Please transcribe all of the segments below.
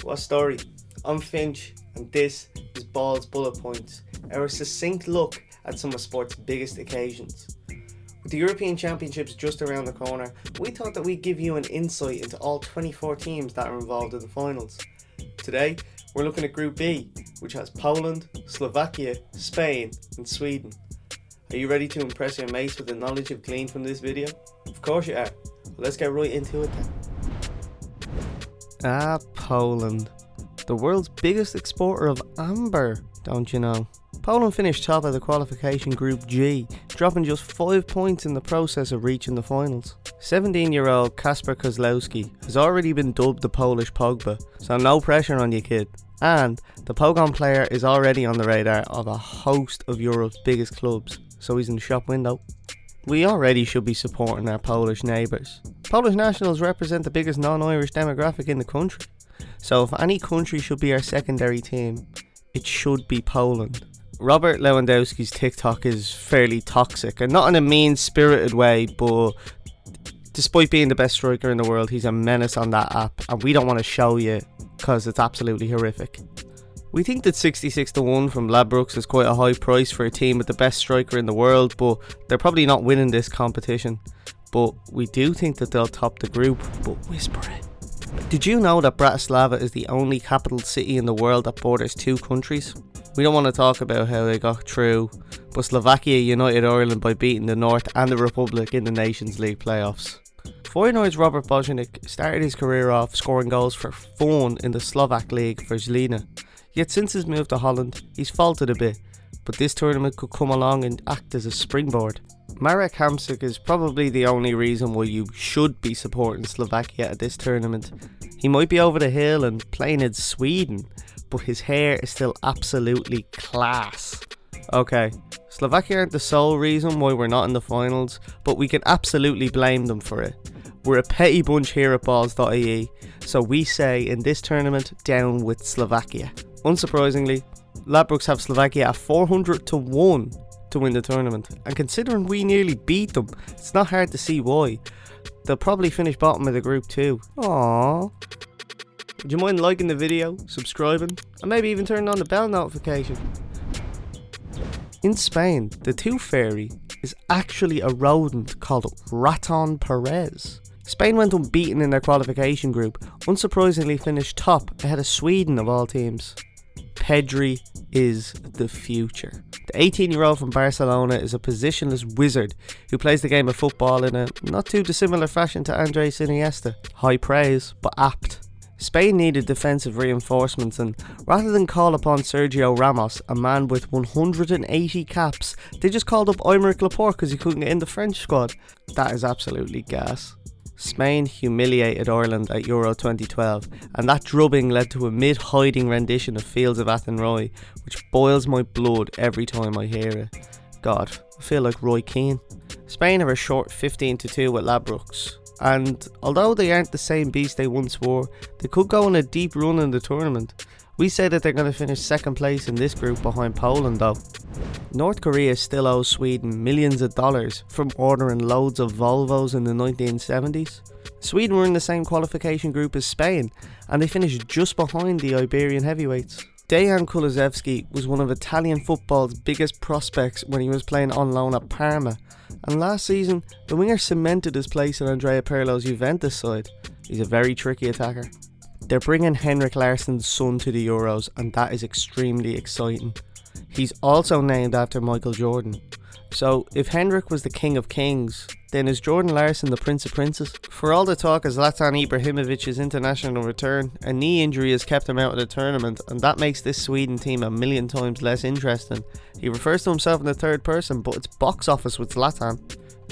What story? I'm Finch, and this is Balls Bullet Points, our succinct look at some of sport's biggest occasions. With the European Championships just around the corner, we thought that we'd give you an insight into all 24 teams that are involved in the finals. Today, we're looking at Group B, which has Poland, Slovakia, Spain, and Sweden. Are you ready to impress your mates with the knowledge you've gleaned from this video? Of course you are. Let's get right into it then. Poland. The world's biggest exporter of amber, don't you know? Poland finished top of the qualification Group G, dropping just 5 points in the process of reaching the finals. 17-year-old Kasper Kozlowski has already been dubbed the Polish Pogba, so no pressure on you, kid. And the Pogon player is already on the radar of a host of Europe's biggest clubs, so he's in the shop window. We already should be supporting our Polish neighbours. Polish nationals represent the biggest non-Irish demographic in the country, so if any country should be our secondary team, it should be Poland. Robert Lewandowski's TikTok is fairly toxic, and not in a mean-spirited way, but despite being the best striker in the world, he's a menace on that app, and we don't want to show you because it's absolutely horrific. We think that 66-1 from Ladbrokes is quite a high price for a team with the best striker in the world, but they're probably not winning this competition. But we do think that they'll top the group, but whisper it. Did you know that Bratislava is the only capital city in the world that borders 2 countries? We don't want to talk about how they got through, but Slovakia united Ireland by beating the North and the Republic in the Nations League playoffs. Feyenoord's Robert Bojanic started his career off scoring goals for fun in the Slovak League for Žilina. Yet since his move to Holland, he's faltered a bit, but this tournament could come along and act as a springboard. Marek Hamsik is probably the only reason why you should be supporting Slovakia at this tournament. He might be over the hill and playing in Sweden, but his hair is still absolutely class. Okay, Slovakia aren't the sole reason why we're not in the finals, but we can absolutely blame them for it. We're a petty bunch here at Balls.ie, so we say in this tournament, down with Slovakia. Unsurprisingly, Ladbrokes have Slovakia at 400-1 to win the tournament, and considering we nearly beat them, it's not hard to see why. They'll probably finish bottom of the group too. Aww. Would you mind liking the video, subscribing, and maybe even turning on the bell notification? In Spain, the tooth fairy is actually a rodent called Raton Perez. Spain went unbeaten in their qualification group, unsurprisingly finished top ahead of Sweden of all teams. Pedri is the future. The 18-year-old from Barcelona is a positionless wizard who plays the game of football in a not too dissimilar fashion to Andres Iniesta. High praise, but apt. Spain needed defensive reinforcements, and rather than call upon Sergio Ramos, a man with 180 caps, they just called up Aymeric Laporte because he couldn't get in the French squad. That is absolutely gas. Spain humiliated Ireland at Euro 2012, and that drubbing led to a mid-hiding rendition of Fields of Athenry, which boils my blood every time I hear it. God, I feel like Roy Keane. Spain are a short 15-2 with Ladbrokes, and although they aren't the same beast they once were, they could go on a deep run in the tournament. We say that they're going to finish second place in this group behind Poland though. North Korea still owes Sweden millions of dollars from ordering loads of Volvos in the 1970s. Sweden were in the same qualification group as Spain, and they finished just behind the Iberian heavyweights. Dejan Kulusevski was one of Italian football's biggest prospects when he was playing on loan at Parma, and last season the winger cemented his place in Andrea Pirlo's Juventus side. He's a very tricky attacker. They're bringing Henrik Larsson's son to the Euros, and that is extremely exciting. He's also named after Michael Jordan. So if Henrik was the king of kings, then is Jordan Larsson the prince of princes? For all the talk of Zlatan Ibrahimovic's international return, a knee injury has kept him out of the tournament, and that makes this Sweden team a million times less interesting. He refers to himself in the third person, but it's box office with Zlatan.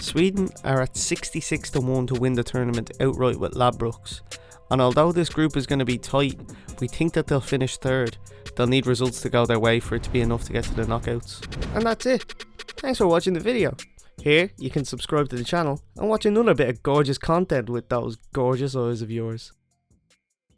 Sweden are at 66-1 to win the tournament outright with Ladbrokes. And although this group is going to be tight, we think that they'll finish third. They'll need results to go their way for it to be enough to get to the knockouts. And that's it. Thanks for watching the video. Here, you can subscribe to the channel and watch another bit of gorgeous content with those gorgeous eyes of yours.